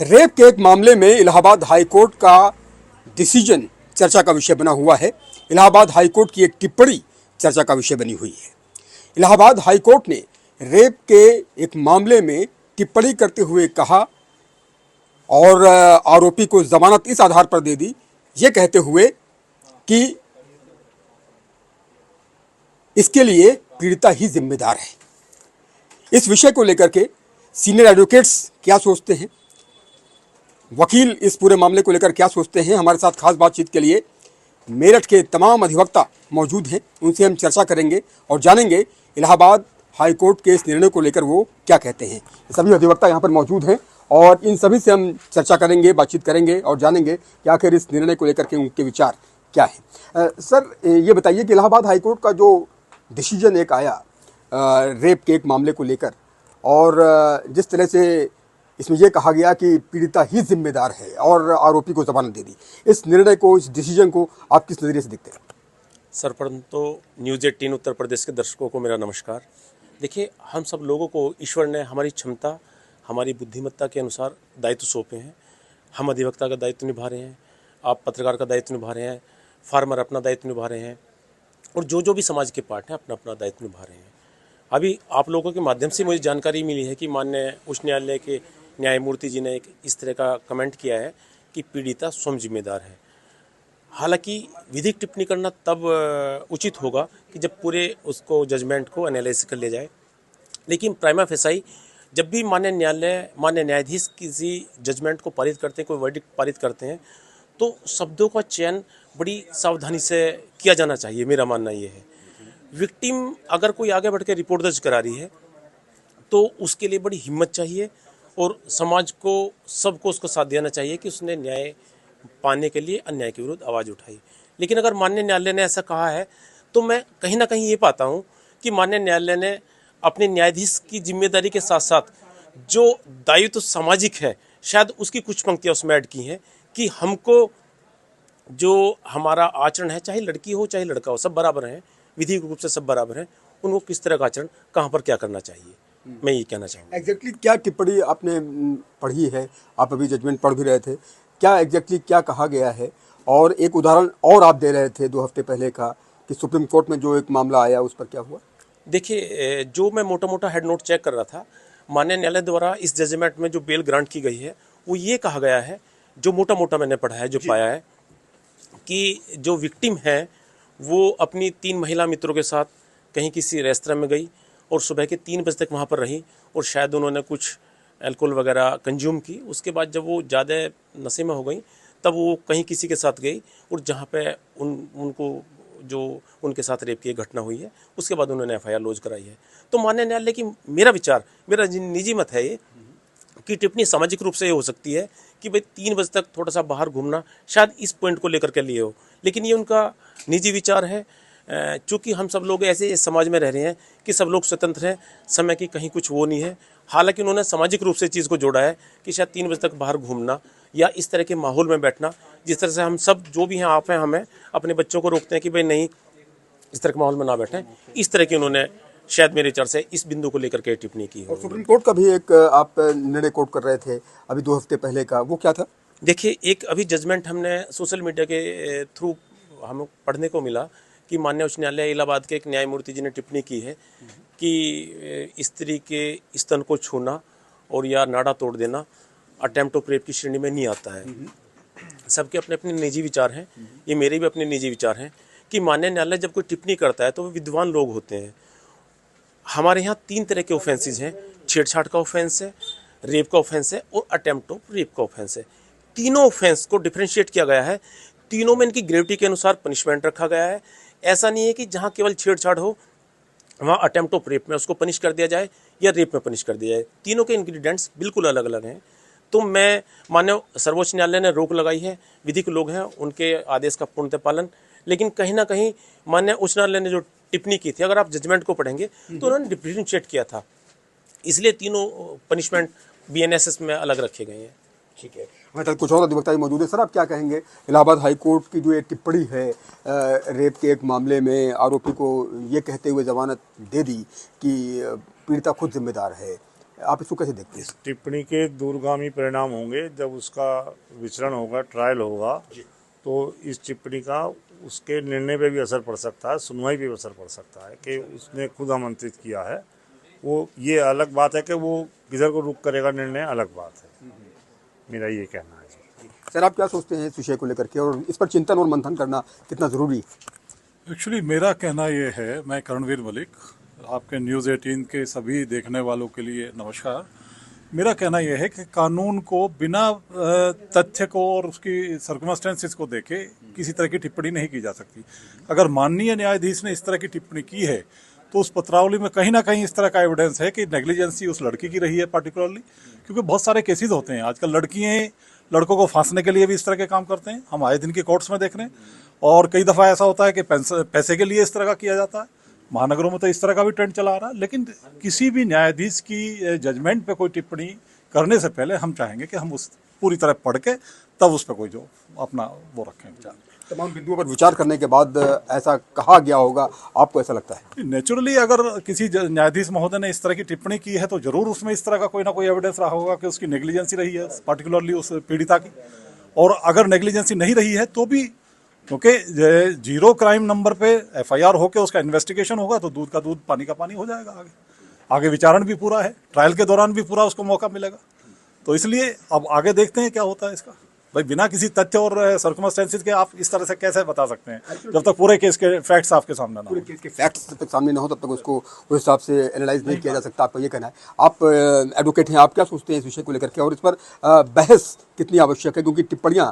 Rape के एक मामले में इलाहाबाद हाई कोर्ट का डिसीजन चर्चा का विषय बना हुआ है। इलाहाबाद हाई कोर्ट की एक टिप्पणी चर्चा का विषय बनी हुई है। इलाहाबाद हाई कोर्ट ने रेप के एक मामले में टिप्पणी करते हुए कहा और आरोपी को जमानत इस आधार पर दे दी, ये कहते हुए कि इसके लिए पीड़िता ही जिम्मेदार है। इस विषय को लेकर के सीनियर एडवोकेट्स क्या सोचते हैं, वकील इस पूरे मामले को लेकर क्या सोचते हैं, हमारे साथ खास बातचीत के लिए मेरठ के तमाम अधिवक्ता मौजूद हैं। उनसे हम चर्चा करेंगे और जानेंगे इलाहाबाद हाई कोर्ट के इस निर्णय को लेकर वो क्या कहते हैं। सभी अधिवक्ता यहाँ पर मौजूद हैं और इन सभी से हम चर्चा करेंगे, बातचीत करेंगे और जानेंगे कि आखिर इस निर्णय को लेकर के उनके विचार क्या है। सर, ये बताइए कि इलाहाबाद हाई कोर्ट का जो डिसीजन एक आया रेप के एक मामले को लेकर और जिस तरह से इसमें यह कहा गया कि पीड़िता ही जिम्मेदार है और आरोपी को जमानत दे दी, इस निर्णय को, इस डिसीजन को आप किस नज़रिए से देखते हैं? सर्वप्रथम तो न्यूज़ 18 उत्तर प्रदेश के दर्शकों को मेरा नमस्कार। देखिए, हम सब लोगों को ईश्वर ने हमारी क्षमता, हमारी बुद्धिमत्ता के अनुसार दायित्व सौंपे हैं। हम अधिवक्ता का दायित्व निभा रहे हैं, आप पत्रकार का दायित्व निभा रहे हैं, फार्मर अपना दायित्व निभा रहे हैं और जो भी समाज के पार्ट हैं अपना अपना दायित्व निभा रहे हैं। अभी आप लोगों के माध्यम से मुझे जानकारी मिली है कि माननीय उच्च न्यायालय के न्यायमूर्ति जी ने एक इस तरह का कमेंट किया है कि पीड़िता स्वयं जिम्मेदार है। हालांकि विधिक टिप्पणी करना तब उचित होगा कि जब पूरे उसको जजमेंट को एनालाइज कर लिया जाए, लेकिन प्राइमा फेसाई जब भी माननीय न्यायाधीश किसी जजमेंट को पारित करते हैं, कोई वर्डिक्ट पारित करते हैं, तो शब्दों का चयन बड़ी सावधानी से किया जाना चाहिए। मेरा मानना ये है, विक्टिम अगर कोई आगे बढ़ के रिपोर्ट दर्ज करा रही है तो उसके लिए बड़ी हिम्मत चाहिए और समाज को, सबको उसको साथ देना चाहिए कि उसने न्याय पाने के लिए अन्याय के विरुद्ध आवाज़ उठाई। लेकिन अगर माननीय न्यायालय ने ऐसा कहा है तो मैं कहीं ना कहीं ये पाता हूँ कि माननीय न्यायालय ने अपने न्यायाधीश की जिम्मेदारी के साथ साथ जो दायित्व सामाजिक है, शायद उसकी कुछ पंक्तियाँ उसमें ऐड की हैं कि हमको जो हमारा आचरण है, चाहे लड़की हो चाहे लड़का हो, सब बराबर हैं, विधिक रूप से सब बराबर हैं, उनको किस तरह का आचरण कहाँ पर क्या करना चाहिए, मैं ये कहना चाहूँगा। एग्जैक्टली क्या टिप्पणी आपने पढ़ी है? आप अभी जजमेंट पढ़ भी रहे थे, क्या एग्जैक्टली क्या कहा गया है? और एक उदाहरण और आप दे रहे थे 2 हफ्ते पहले का कि सुप्रीम कोर्ट में जो एक मामला आया उस पर क्या हुआ? देखिए, जो मैं मोटा मोटा हेड नोट चेक कर रहा था, माननीय न्यायालय द्वारा इस जजमेंट में जो बेल ग्रांट की गई है वो ये कहा गया है, जो मोटा मोटा मैंने पढ़ा है, जो पाया है कि जो विक्टिम है वो अपनी 3 महिला मित्रों के साथ कहीं किसी रेस्तरां में गई और सुबह के 3 बजे तक वहाँ पर रही और शायद उन्होंने कुछ अल्कोहल वगैरह कंज्यूम की। उसके बाद जब वो ज़्यादा नशे में हो गई तब वो कहीं किसी के साथ गई और जहाँ पे उनको जो उनके साथ रेप की घटना हुई है, उसके बाद उन्होंने FIR लॉन्च कराई है। तो माननीय न्यायालय की, मेरा निजी मत है ये कि टिप्पणी सामाजिक रूप से ये हो सकती है कि भाई 3 बजे तक थोड़ा सा बाहर घूमना शायद इस पॉइंट को लेकर के लिए हो, लेकिन ये उनका निजी विचार है। चूँकि हम सब लोग ऐसे इस समाज में रह रहे हैं कि सब लोग स्वतंत्र हैं, समय की कहीं कुछ वो नहीं है। हालांकि उन्होंने सामाजिक रूप से चीज़ को जोड़ा है कि शायद 3 बजे तक बाहर घूमना या इस तरह के माहौल में बैठना, जिस तरह से हम सब जो भी हैं, आप हैं, हमें अपने बच्चों को रोकते हैं कि भाई नहीं, इस तरह के माहौल में ना बैठें, इस तरह की उन्होंने शायद मेरे विचार से इस बिंदु को लेकर के टिप्पणी की है। और सुप्रीम कोर्ट का भी एक आप निर्णय कोट कर रहे थे अभी 2 हफ्ते पहले का, वो क्या था? देखिए, एक अभी जजमेंट हमने सोशल मीडिया के थ्रू हमें पढ़ने को मिला कि माननीय उच्च न्यायालय इलाहाबाद के एक न्यायमूर्ति जी ने टिप्पणी की है कि स्त्री के स्तन को छूना और या नाड़ा तोड़ देना अटेम्प्ट ऑफ रेप की श्रेणी में नहीं आता है। सबके अपने अपने निजी विचार हैं, ये मेरे भी अपने निजी विचार हैं कि माननीय न्यायालय जब कोई टिप्पणी करता है तो वो विद्वान लोग होते हैं। हमारे यहाँ 3 तरह के ऑफेंसेज हैं, छेड़छाड़ का ऑफेंस है, रेप का ऑफेंस है और अटेम्प्ट ऑफ रेप का ऑफेंस है। तीनों ऑफेंस को डिफरेंशिएट किया गया है, तीनों में इनकी ग्रेविटी के अनुसार पनिशमेंट रखा गया है। ऐसा नहीं है कि जहाँ केवल छेड़छाड़ हो वहाँ अटेम्प्ट ऑफ रेप में उसको पनिश कर दिया जाए या रेप में पनिश कर दिया जाए। तीनों के इंग्रेडिएंट्स बिल्कुल अलग अलग हैं। तो मैं, माननीय सर्वोच्च न्यायालय ने रोक लगाई है, विधिक लोग हैं, उनके आदेश का पूर्णतः पालन, लेकिन कहीं ना कहीं माननीय उच्च न्यायालय ने जो टिप्पणी की थी, अगर आप जजमेंट को पढ़ेंगे तो उन्होंने डिफरेंशिएट किया था, इसलिए तीनों पनिशमेंट BNSS में अलग रखे गए हैं। ठीक है, हमारे साथ कुछ और अधिवक्ता भी मौजूद है। सर, आप क्या कहेंगे? इलाहाबाद हाई कोर्ट की जो ये टिप्पणी है रेप के एक मामले में आरोपी को ये कहते हुए जमानत दे दी कि पीड़िता खुद जिम्मेदार है, आप इसको कैसे देखते हैं? टिप्पणी के दूरगामी परिणाम होंगे जब उसका विचरण होगा, ट्रायल होगा, तो इस टिप्पणी का उसके निर्णय पे भी असर पड़ सकता है, सुनवाई पे भी असर पड़ सकता है कि उसने खुद आमंत्रित किया है। वो ये अलग बात है कि वो किधर को रुख करेगा, निर्णय अलग बात है। मेरा ये कहना है जी। सर आप क्या सोचते हैं इस विषय को लेकर के, और इस पर चिंतन और मंथन करना कितना ज़रूरी है? एक्चुअली मेरा कहना ये है, मैं करणवीर मलिक, आपके न्यूज़ 18 के सभी देखने वालों के लिए नमस्कार। मेरा कहना यह है कि कानून को बिना तथ्य को और उसकी सर्कमस्टेंसेस को देखे किसी तरह की टिप्पणी नहीं की जा सकती। अगर माननीय न्यायाधीश ने इस तरह की टिप्पणी की है तो उस पत्रावली में कहीं ना कहीं इस तरह का एविडेंस है कि नेग्लिजेंसी उस लड़की की रही है पर्टिकुलरली, क्योंकि बहुत सारे केसेस होते हैं आजकल, लड़कियां लड़कों को फांसने के लिए भी इस तरह के काम करते हैं, हम आए दिन की कोर्ट्स में देख रहे हैं। और कई दफ़ा ऐसा होता है कि पैसे के लिए इस तरह का किया जाता है, महानगरों में तो इस तरह का भी ट्रेंड चला आ रहा है। लेकिन किसी भी न्यायाधीश की जजमेंट पे कोई टिप्पणी करने से पहले हम चाहेंगे कि हम उस पूरी तरह पढ़ के तब उस पर कोई जो अपना वो रखें विचार। तमाम बिंदुओं पर विचार करने के बाद ऐसा कहा गया होगा, आपको ऐसा लगता है? नेचुरली अगर किसी न्यायाधीश महोदय ने इस तरह की टिप्पणी की है तो जरूर उसमें इस तरह का कोई ना कोई एविडेंस रहा होगा कि उसकी नेग्लिजेंसी रही है, पर्टिकुलरली उस पीड़िता की। और अगर नेग्लिजेंसी नहीं रही है तो भी, क्योंकि जीरो क्राइम नंबर पे एफआईआर होकर उसका इन्वेस्टिगेशन होगा तो दूध का दूध पानी का पानी हो जाएगा। आगे विचारण भी पूरा है, ट्रायल के दौरान भी पूरा उसको मौका मिलेगा। तो इसलिए अब आगे देखते हैं क्या होता है इसका। भाई बिना किसी तथ्य और सर्कमस्टेंसेस के आप इस तरह से कैसे बता सकते हैं जब तक पूरे केस के फैक्ट्स आपके सामने ना हो? पूरे केस के फैक्ट्स जब तक सामने ना हो तब तक उसको उस हिसाब से एनालाइज नहीं किया जा सकता। आपका ये कहना है। आप एडवोकेट हैं, आप क्या सोचते हैं इस विषय को लेकर के, और इस पर बहस कितनी आवश्यक है? क्योंकि टिप्पणियां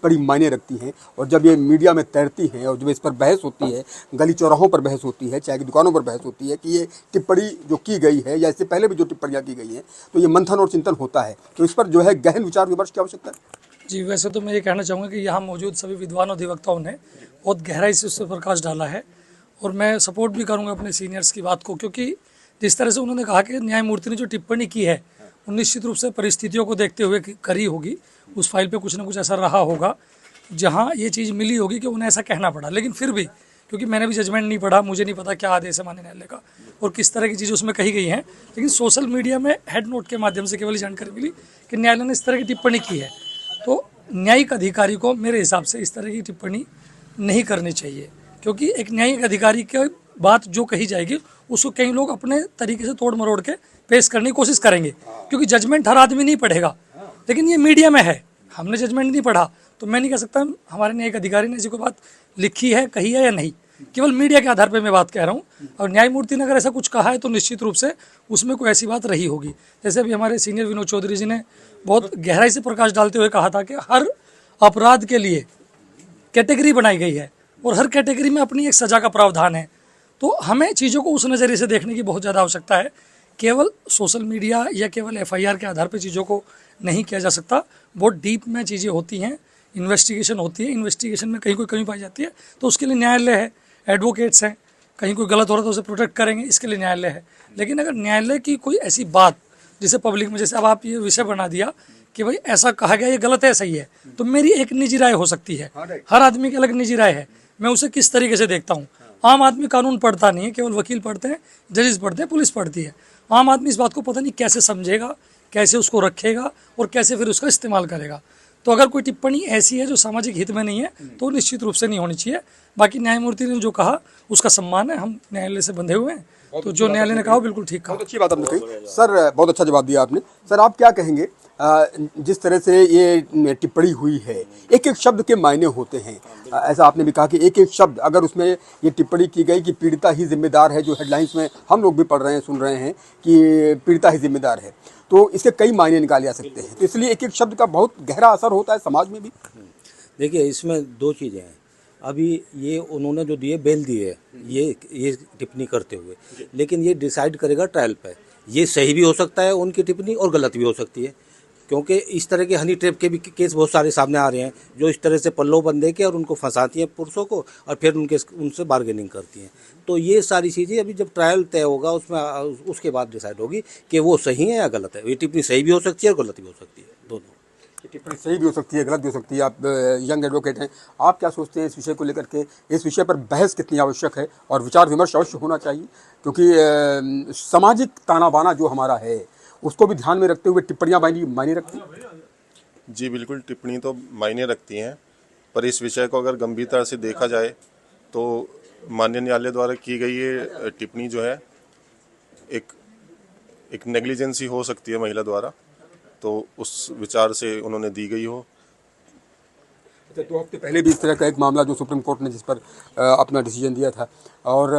बड़ी मायने रखती हैं, और जब ये मीडिया में तैरती हैं और जब इस पर बहस होती है, गली चौराहों पर बहस होती है, चाय की दुकानों पर बहस होती है कि ये टिप्पणी जो की गई है या इससे पहले भी जो टिप्पणियां की गई हैं, तो ये मंथन और चिंतन होता है। तो इस पर जो है गहन विचार विमर्श की आवश्यकता है। जी, वैसे तो मैं ये कहना चाहूँगा कि यहाँ मौजूद सभी विद्वान अधिवक्ताओं ने बहुत गहराई से उस पर प्रकाश डाला है, और मैं सपोर्ट भी करूँगा अपने सीनियर्स की बात को, क्योंकि जिस तरह से उन्होंने कहा कि न्यायमूर्ति ने जो टिप्पणी की है वो निश्चित रूप से परिस्थितियों को देखते हुए करी होगी। उस फाइल पे कुछ ना कुछ ऐसा रहा होगा जहाँ ये चीज़ मिली होगी कि उन्हें ऐसा कहना पड़ा। लेकिन फिर भी, क्योंकि मैंने भी जजमेंट नहीं पढ़ा, मुझे नहीं पता क्या आदेश है माननीय न्यायालय का और किस तरह की चीज़ें उसमें कही गई हैं, लेकिन सोशल मीडिया में हेड नोट के माध्यम से केवल जानकारी मिली कि न्यायालय ने इस तरह की टिप्पणी की है। तो न्यायिक अधिकारी को मेरे हिसाब से इस तरह की टिप्पणी नहीं करनी चाहिए, क्योंकि एक न्यायिक अधिकारी की बात जो कही जाएगी उसको कई लोग अपने तरीके से तोड़ मरोड़ के पेश करने की कोशिश करेंगे, क्योंकि जजमेंट हर आदमी नहीं पढ़ेगा। लेकिन ये मीडिया में है, हमने जजमेंट नहीं पढ़ा तो मैं नहीं कह सकता हमारे न्यायिक अधिकारी ने ऐसी कोई बात लिखी है, कही है या नहीं। केवल मीडिया के आधार पर मैं बात कह रहा हूँ, और न्यायमूर्ति ने अगर ऐसा कुछ कहा है तो निश्चित रूप से उसमें कोई ऐसी बात रही होगी। जैसे अभी हमारे सीनियर विनोद चौधरी जी ने बहुत गहराई से प्रकाश डालते हुए कहा था कि हर अपराध के लिए कैटेगरी बनाई गई है और हर कैटेगरी में अपनी एक सज़ा का प्रावधान है। तो हमें चीज़ों को उस नज़रिए से देखने की बहुत ज़्यादा आवश्यकता है। केवल सोशल मीडिया या केवल एफआईआर के आधार पर चीज़ों को नहीं किया जा सकता। बहुत डीप में चीज़ें होती हैं, इन्वेस्टिगेशन होती है, इन्वेस्टिगेशन में कहीं कोई कमी पाई जाती है तो उसके लिए न्यायालय है, एडवोकेट्स हैं, कहीं कोई गलत हो रहा है तो उसे प्रोटेक्ट करेंगे, इसके लिए न्यायालय है। लेकिन अगर न्यायालय की कोई ऐसी बात जिसे पब्लिक में, जैसे अब आप ये विषय बना दिया कि भाई ऐसा कहा गया, ये गलत है, सही है, तो मेरी एक निजी राय हो सकती है, हर आदमी की अलग निजी राय है, मैं उसे किस तरीके से देखता हूँ। आम आदमी कानून पढ़ता नहीं है, केवल वकील पढ़ते हैं, जजेस पढ़ते हैं, पुलिस पढ़ती है। आम आदमी इस बात को पता नहीं कैसे समझेगा, कैसे उसको रखेगा और कैसे फिर उसका इस्तेमाल करेगा। तो अगर कोई टिप्पणी ऐसी है जो सामाजिक हित में नहीं है तो निश्चित रूप से नहीं होनी चाहिए। बाकी न्यायमूर्ति ने जो कहा उसका सम्मान है, हम न्यायालय से बंधे हुए हैं, तो जो न्यायालय ने कहा बिल्कुल ठीक कहा। बहुत अच्छी बात आपने कही सर, बहुत अच्छा जवाब दिया आपने। सर आप क्या कहेंगे, जिस तरह से ये टिप्पणी हुई है, एक एक शब्द के मायने होते हैं, ऐसा आपने भी कहा कि एक एक शब्द, अगर उसमें ये टिप्पणी की गई कि पीड़िता ही जिम्मेदार है, जो हेडलाइंस में हम लोग भी पढ़ रहे हैं, सुन रहे हैं कि पीड़िता ही जिम्मेदार है, तो इसके कई मायने निकाले जा सकते हैं। तो इसलिए एक एक शब्द का बहुत गहरा असर होता है समाज में भी। देखिए, इसमें दो चीज़ें हैं। अभी ये उन्होंने जो दिए, बेल दी है ये टिप्पणी करते हुए, लेकिन ये डिसाइड करेगा ट्रायल पे। ये सही भी हो सकता है उनकी टिप्पणी और गलत भी हो सकती है, क्योंकि इस तरह के हनी ट्रैप के भी केस बहुत सारे सामने आ रहे हैं जो इस तरह से पल्लो बंधे के और उनको फंसाती हैं पुरुषों को और फिर उनसे बार्गेनिंग करती हैं। तो ये सारी चीज़ें अभी जब ट्रायल तय होगा उसमें उसके बाद डिसाइड होगी कि वो सही है या गलत है। ये टिप्पणी सही भी हो सकती है और गलत भी हो सकती है, दोनों। टिप्पणी सही भी हो सकती है, गलत भी हो सकती है। आप यंग एडवोकेट हैं, आप क्या सोचते हैं इस विषय को लेकर के? इस विषय पर बहस कितनी आवश्यक है और विचार विमर्श अवश्य होना चाहिए, क्योंकि सामाजिक ताना बाना जो हमारा है उसको भी ध्यान में रखते हुए टिप्पणियां मायने रखती हैं? जी बिल्कुल, टिप्पणी तो मायने रखती हैं, पर इस विषय को अगर गंभीरता से देखा जाए तो माननीय न्यायालय द्वारा की गई ये टिप्पणी जो है एक नेग्लिजेंसी हो सकती है महिला द्वारा, तो उस विचार से उन्होंने दी गई हो। अच्छा, 2 हफ्ते पहले भी इस तरह का एक मामला जो सुप्रीम कोर्ट ने जिस पर अपना डिसीजन दिया था, और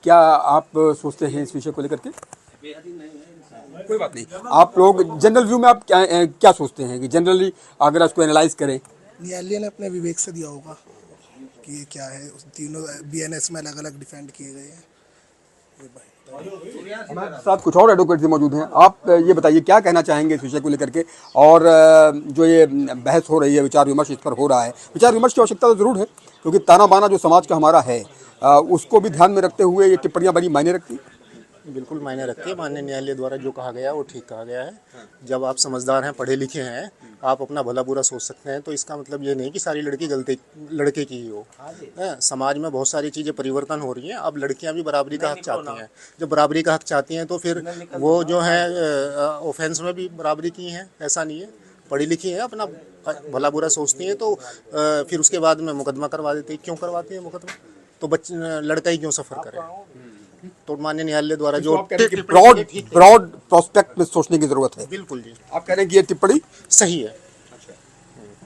क्या आप सोचते हैं इस विषय को लेकर के? कोई बात नहीं, आप लोग जनरल व्यू में आप क्या सोचते हैं कि जनरली अगर उसको एनालाइज करें? न्यायालय ने अपने विवेक से दिया होगा कि ये क्या है। उस तीनों बीएनएस में अलग अलग डिफेंड किए गए हैं। हमारे साथ कुछ और एडवोकेट भी मौजूद हैं। आप ये बताइए क्या कहना चाहेंगे इस विषय को लेकर के, और जो ये बहस हो रही है, विचार विमर्श इस पर हो रहा है, विचार विमर्श की आवश्यकता तो ज़रूर है, क्योंकि ताना बाना जो समाज का हमारा है उसको भी ध्यान में रखते हुए ये टिप्पणियां बड़ी मायने रखती हैं। बिल्कुल मायने रखती है। माननीय न्यायालय द्वारा जो कहा गया वो ठीक कहा गया है। जब आप समझदार हैं, पढ़े लिखे हैं, आप अपना भला बुरा सोच सकते हैं, तो इसका मतलब ये नहीं कि सारी लड़की गलती लड़के की ही हो। समाज में बहुत सारी चीज़ें परिवर्तन हो रही हैं। अब लड़कियां भी बराबरी का हक चाहती हैं। जब बराबरी का हक चाहती हैं तो फिर वो जो है ऑफेंस में भी बराबरी की हैं, ऐसा नहीं है। पढ़ी लिखी है, अपना भला बुरा सोचती हैं, तो फिर उसके बाद में मुकदमा करवा देती है। क्यों करवाती है मुकदमा? तो लड़का ही क्यों सफ़र करे? तो माननीय न्यायालय द्वारा जो ब्रॉड प्रोस्पेक्ट में सोचने की जरूरत है। बिल्कुल जी, आप कह रहे हैं कि ये टिप्पणी सही है।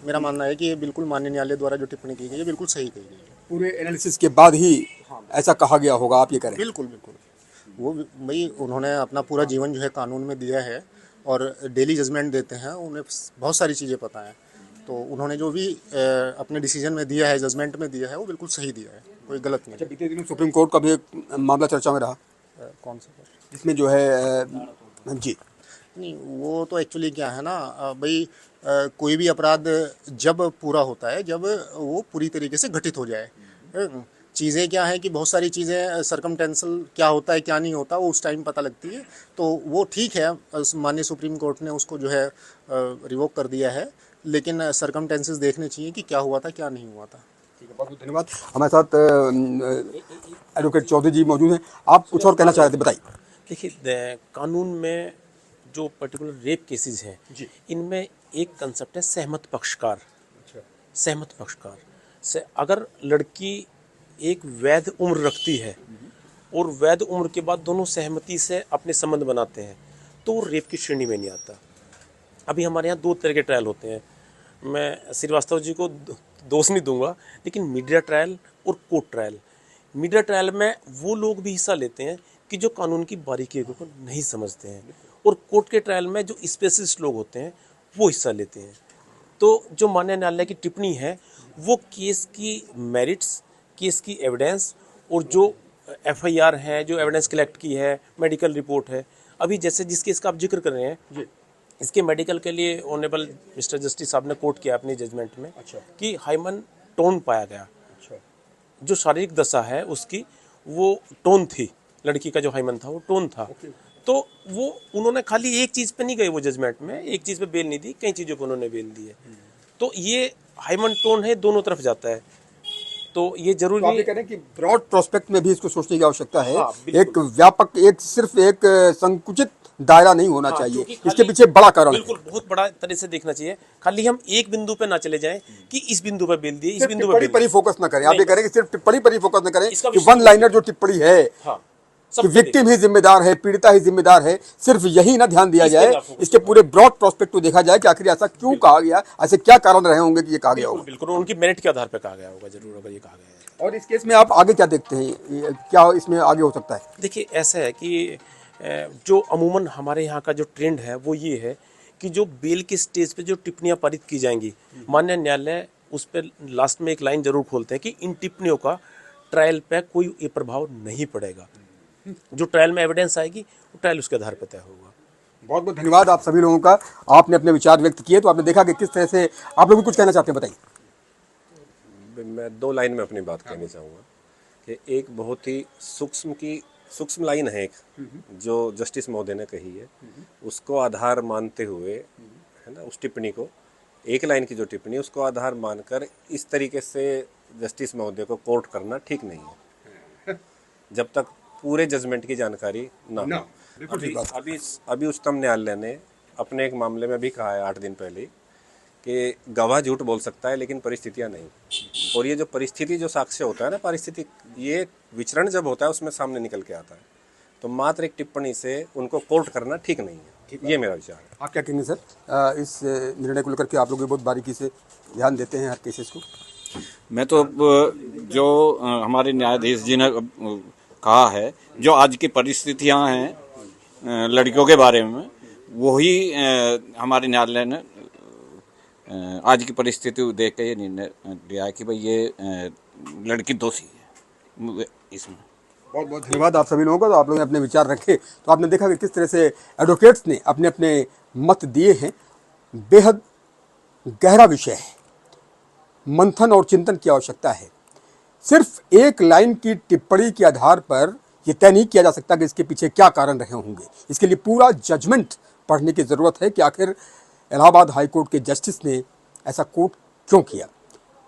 मेरा मानना है कि ये बिल्कुल माननीय न्यायालय द्वारा जो टिप्पणी की गई है बिल्कुल सही कही गई है। पूरे एनालिसिस के बाद ही ऐसा कहा गया होगा, आप ये करें? बिल्कुल बिल्कुल। वो भाई उन्होंने अपना पूरा जीवन जो है कानून में दिया है और डेली जजमेंट देते हैं, उन्हें बहुत सारी चीज़ें पता हैं। तो उन्होंने जो भी अपने डिसीजन में दिया है, जजमेंट में दिया है, वो बिल्कुल सही दिया है, कोई गलत नहीं। अच्छा, बीते दिनों सुप्रीम कोर्ट का भी एक मामला चर्चा में रहा, कौन सा? जिसमें जो है जी नहीं, वो तो एक्चुअली क्या है ना भाई, कोई भी अपराध जब पूरा होता है, जब वो पूरी तरीके से घटित हो जाए। चीज़ें क्या है कि बहुत सारी चीज़ें सर्कमटेंशल क्या होता है क्या नहीं होता, वो उस टाइम पता लगती है। तो वो ठीक है, माननीय सुप्रीम कोर्ट ने उसको जो है रिवोक कर दिया है, लेकिन सर्कमटेंसेस देखने चाहिए कि क्या हुआ था क्या नहीं हुआ था। ठीक है, बहुत बहुत धन्यवाद। हमारे साथ एडवोकेट चौधरी जी मौजूद हैं। आप कुछ और कहना चाह रहे थे, बताइए। देखिए, कानून में जो पर्टिकुलर रेप केसेस हैं, इनमें एक कंसेप्ट है सहमत पक्षकार। सहमत पक्षकार से अगर लड़की एक वैध उम्र रखती है और वैध उम्र के बाद दोनों सहमति से अपने संबंध बनाते हैं, तो वो रेप की श्रेणी में नहीं आता। अभी हमारे यहाँ 2 तरह के ट्रायल होते हैं। मैं श्रीवास्तव जी को दोष नहीं दूंगा, लेकिन मीडिया ट्रायल और कोर्ट ट्रायल। मीडिया ट्रायल में वो लोग भी हिस्सा लेते हैं कि जो कानून की बारीकियों को नहीं समझते हैं, और कोर्ट के ट्रायल में जो स्पेशलिस्ट लोग होते हैं वो हिस्सा लेते हैं। तो जो माननीय न्यायालय की टिप्पणी है वो केस की मेरिट्स, केस की एविडेंस, और जो एफआईआर है, जो एविडेंस कलेक्ट की है, मेडिकल रिपोर्ट है। अभी जैसे जिस केस का आप जिक्र कर रहे हैं, इसके मेडिकल के लिए ऑनरेबल मिस्टर जस्टिस साहब ने कोर्ट किया अपनी जजमेंट में कि हाइमन टोन पाया गया। जो शारीरिक दशा है उसकी वो टोन थी, लड़की का जो हाइमन था वो टोन था। तो वो उन्होंने खाली एक चीज़ पे नहीं गए, वो जजमेंट में एक चीज़ पे बेल नहीं दी, कई चीज़ों पे उन्होंने बेल दी है। तो ये हाइमन टोन है, दोनों तरफ जाता है। तो ये जरूरी तो आप ये कह रहे हैं कि ब्रॉड प्रोस्पेक्ट में भी इसको सोचने की आवश्यकता है। हाँ, एक व्यापक, एक सिर्फ एक संकुचित दायरा नहीं होना चाहिए, इसके पीछे बड़ा कारण है। बिल्कुल बहुत बड़ा तरह से देखना चाहिए। खाली हम एक बिंदु पे ना चले जाएं कि इस बिंदु पे बेल दिए, इस बिंदु पे बेल टिप्पणी पर फोकस ना करें। आप ये कह रहे हैं कि सिर्फ टिप्पणी पर ही फोकस ना करें इसका कि विषय वन लाइनर जो टिप्पणी है सब कि विक्टिम ही जिम्मेदार है, पीड़िता ही जिम्मेदार है, सिर्फ यही ना ध्यान दिया जाए, इसके पूरे ब्रॉड प्रोस्पेक्ट को देखा जाए कि आखिर ऐसा क्यों कहा गया, ऐसे क्या कारण रहे होंगे कि ये कहा गया होगा। बिल्कुल उनकी मेरिट के आधार पर कहा गया होगा, जरूर अगर ये कहा गया है। और इस केस में आप आगे क्या देखते हैं, क्या इसमें आगे हो सकता है? देखिए, ऐसा है कि जो अमूमन हमारे यहाँ का जो ट्रेंड है वो ये है कि जो बेल के स्टेज पे जो टिप्पणियां पारित की जाएंगी, माननीय न्यायालय उस पर लास्ट में एक लाइन जरूर खोलते हैं कि इन टिप्पणियों का ट्रायल पे कोई प्रभाव नहीं पड़ेगा। जो ट्रायल में एविडेंस आएगी वो ट्रायल उसके आधार पर तय होगा। बहुत बहुत धन्यवाद आप सभी लोगों का, आपने अपने विचार व्यक्त किए। तो आपने देखा कि किस तरह से आप लोग भी कुछ कहना चाहते हैं, बताइए। मैं 2 लाइन में अपनी बात कहनी चाहूँगा कि एक बहुत ही सूक्ष्म लाइन है, एक जो जस्टिस महोदय ने कही है, उसको आधार मानते हुए, है ना, उस टिप्पणी को, एक लाइन की जो टिप्पणी उसको आधार मानकर इस तरीके से जस्टिस महोदय को कोर्ट करना ठीक नहीं है, जब तक पूरे जजमेंट की जानकारी ना हो। अभी उच्चतम न्यायालय ने अपने एक मामले में भी कहा है 8 दिन पहले कि गवाह झूठ बोल सकता है लेकिन परिस्थितियां नहीं। और ये जो परिस्थिति जो साक्ष्य होता है ना, परिस्थिति, ये विचरण जब होता है उसमें सामने निकल के आता है। तो मात्र एक टिप्पणी से उनको कोर्ट करना ठीक नहीं है, ये मेरा विचार है। आप क्या कहेंगे सर इस निर्णय को लेकर के? आप लोग बहुत बारीकी से ध्यान देते हैं हर केसेस को। मैं तो जो हमारे न्यायाधीश जी ने कहा है, जो आज की परिस्थितियां हैं लड़कियों के बारे में, वही हमारे न्यायालय ने आज की परिस्थिति देख के ये निर्णय लिया है कि भाई ये लड़की दोषी है इसमें। बहुत बहुत धन्यवाद आप सभी लोगों का। तो आप लोगों ने अपने विचार रखे, तो आपने देखा कि किस तरह से एडवोकेट्स ने अपने अपने मत दिए हैं। बेहद गहरा विषय है, मंथन और चिंतन की आवश्यकता है। सिर्फ एक लाइन की टिप्पणी के आधार पर यह तय नहीं किया जा सकता कि इसके पीछे क्या कारण रहे होंगे। इसके लिए पूरा जजमेंट पढ़ने की ज़रूरत है कि आखिर इलाहाबाद हाई कोर्ट के जस्टिस ने ऐसा कोर्ट क्यों किया।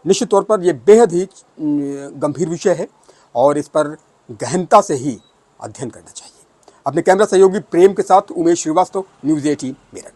निश्चित तौर पर यह बेहद ही गंभीर विषय है और इस पर गहनता से ही अध्ययन करना चाहिए। अपने कैमरा सहयोगी प्रेम के साथ उमेश श्रीवास्तव, न्यूज़ 18 मेरठ।